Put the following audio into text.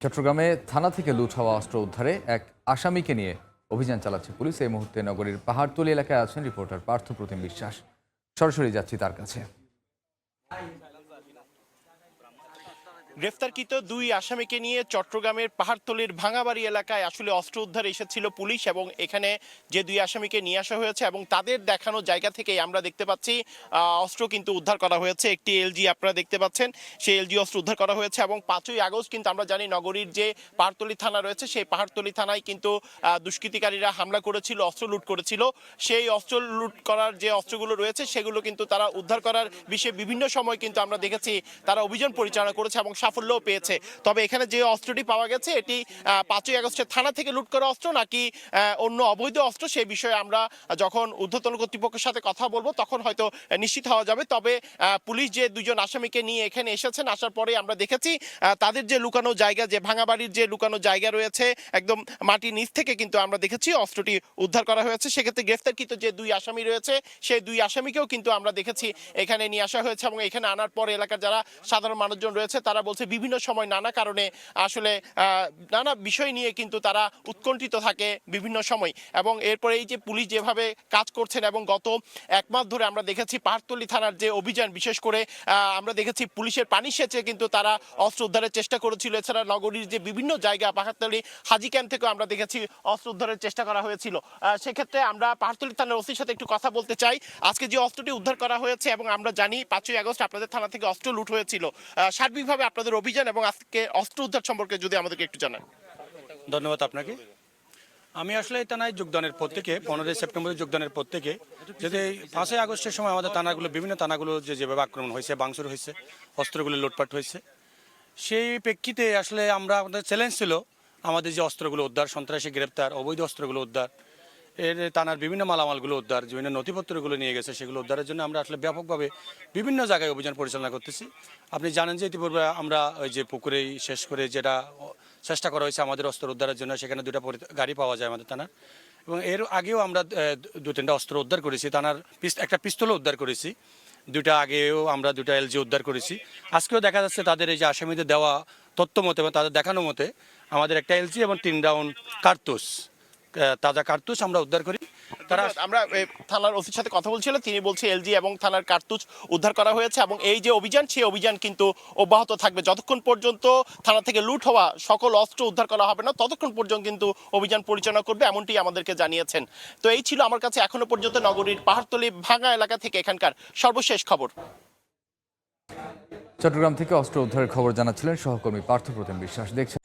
চট্টগ্রামে থানা থেকে লুট হওয়া অস্ত্র উদ্ধারে এক আসামিকে নিয়ে অভিযান চালাচ্ছে পুলিশ। এই মুহূর্তে নগরীর পাহাড়তলী এলাকায় আছেন রিপোর্টার পার্থ প্রতিম বিশ্বাস। সরাসরি যাচ্ছি তার কাছে। গ্রেফতারকৃত দুই আসামিকে নিয়ে চট্টগ্রামের পাহাড়তলীর ভাঙাবাড়ি এলাকায় আসলে অস্ত্র উদ্ধার এসেছিল পুলিশ, এবং এখানে যে দুই আসামিকে নিয়ে আসা হয়েছে এবং তাদের দেখানো জায়গা থেকেই আমরা দেখতে পাচ্ছি অস্ত্র কিন্তু উদ্ধার করা হয়েছে। একটি এলজি আপনারা দেখতে পাচ্ছেন, সেই এলজি অস্ত্র উদ্ধার করা হয়েছে। এবং 5ই আগস্ট কিন্তু আমরা জানি নগরীর যে পাহাড়তলী থানা রয়েছে, সেই পাহাড়তলী থানায় কিন্তু দুষ্কৃতিকারীরা হামলা করেছিল, অস্ত্র লুট করেছিল। সেই অস্ত্র লুট করার যে অস্ত্রগুলো রয়েছে সেগুলো কিন্তু তারা উদ্ধার করার বিষয়ে বিভিন্ন সময় কিন্তু আমরা দেখেছি তারা অভিযান পরিচালনা করেছে এবং সাফল্যও পেয়েছে। তবে এখানে যে অস্ত্রটি পাওয়া গেছে এটি 5ই আগস্টের থানা থেকে লুট করা অস্ত্র নাকি অন্য অবৈধ অস্ত্র, সেই বিষয়ে আমরা যখন ঊর্ধ্বতন কর্তৃপক্ষের সাথে কথা বলবো তখন হয়তো নিশ্চিত হওয়া যাবে। তবে পুলিশ যে দুজন আসামিকে নিয়ে এখানে এসেছেন, আসার পরে আমরা দেখেছি তাদের যে লুকানো জায়গা, যে ভাঙাবাড়ির যে লুকানো জায়গা রয়েছে একদম মাটির নিচ থেকে কিন্তু আমরা দেখেছি অস্ত্রটি উদ্ধার করা হয়েছে। সেক্ষেত্রে গ্রেফতারকৃত যে দুই আসামি রয়েছে সেই দুই আসামিকেও কিন্তু আমরা দেখেছি এখানে নিয়ে আসা হয়েছে। এবং এখানে আনার পর এলাকার যারা সাধারণ মানুষজন রয়েছে তারা বলছে বিভিন্ন সময় নানা কারণে আসলে নানা বিষয় নিয়ে কিন্তু তারা উৎকণ্ঠিত থাকে বিভিন্ন সময়। এবং এরপরে এই যে পুলিশ যেভাবে কাজ করছেন এবং গত এক মাস ধরে আমরা দেখেছি পাহাড়তলী থানার যে অভিযান, বিশেষ করে আমরা দেখেছি পুলিশের পানি সেচে কিন্তু তারা অস্ত্র উদ্ধারের চেষ্টা করেছিল। এছাড়া নগরীর যে বিভিন্ন জায়গা, পাহাড়তলী হাজি ক্যাম্প থেকেও আমরা দেখেছি অস্ত্র উদ্ধারের চেষ্টা করা হয়েছিল। সেক্ষেত্রে আমরা পাহাড়তলী থানার ওসির সাথে একটু কথা বলতে চাই। আজকে যে অস্ত্রটি উদ্ধার করা হয়েছে এবং আমরা জানি 5ই আগস্ট আপনাদের থানা থেকে অস্ত্র লুট হয়েছিল, সার্বিকভাবে আপনাদের অভিযান এবং আজকে অস্ত্র উদ্ধার সম্পর্কে যদি আমাদেরকে একটু জানান। ধন্যবাদ আপনাকে। আমি আসলে এই থানায় যোগদানের পর থেকে 15ই সেপ্টেম্বরে যোগদানের পর থেকে যদি 5ই আগস্টের সময় আমাদের থানাগুলো, বিভিন্ন থানাগুলো যেভাবে আক্রমণ হয়েছে, ভাঙচুর হয়েছে, অস্ত্রগুলো লুটপাট হয়েছে, সেই প্রেক্ষিতে আসলে আমাদের চ্যালেঞ্জ ছিল আমাদের যে অস্ত্রগুলো উদ্ধার, সন্ত্রাসী গ্রেপ্তার, অবৈধ অস্ত্রগুলো উদ্ধার, এর থানার বিভিন্ন মালামালগুলো উদ্ধার, বিভিন্ন নথিপত্রগুলো নিয়ে গেছে, সেগুলো উদ্ধারের জন্য আমরা আসলে ব্যাপকভাবে বিভিন্ন জায়গায় অভিযান পরিচালনা করতেছি। আপনি জানেন যে ইতিপূর্বে আমরা ওই যে পুকুরেই শেষ করে যেটা চেষ্টা করা হয়েছে আমাদের অস্ত্র উদ্ধারের জন্য, সেখানে দুটা গাড়ি পাওয়া যায় আমাদের থানার। এবং এর আগেও আমরা 2-3টা অস্ত্র উদ্ধার করেছি, থানার একটা পিস্তলও উদ্ধার করেছি, দুইটা আগেও আমরা 2টা এলজি উদ্ধার করেছি। আজকেও দেখা যাচ্ছে তাদের এই যে আসামিদের দেওয়া তথ্য মতে এবং তাদের দেখানো মতে আমাদের একটা এলজি এবং 3 রাউন্ড কার্তুজ, তাজা কার্তুজ আমরা উদ্ধার করি। তারা আমরা থানার ওসির সাথে কথা বলছিলাম, তিনি বলছে এলজি এবং থানার কার্তুজ উদ্ধার করা হয়েছে এবং এই যে অভিযান, সেই অভিযান কিন্তু অব্যাহত থাকবে যতক্ষণ পর্যন্ত থানা থেকে লুট হওয়া সকল অস্ত্র উদ্ধার করা হবে না, ততক্ষণ পর্যন্ত কিন্তু অভিযান পরিচালনা করবে, এমনটি আমাদেরকে জানিয়েছেন। তো এই ছিল আমার কাছে এখনো পর্যন্ত নগরীর পাহাড়তলী ভাঙা এলাকা থেকে এখানকার সর্বশেষ খবর। চট্টগ্রাম থেকে অস্ত্র উদ্ধারের খবর জানাচ্ছিলেন সহকর্মী পার্থ প্রতিম বিশ্বাস। দেখছেন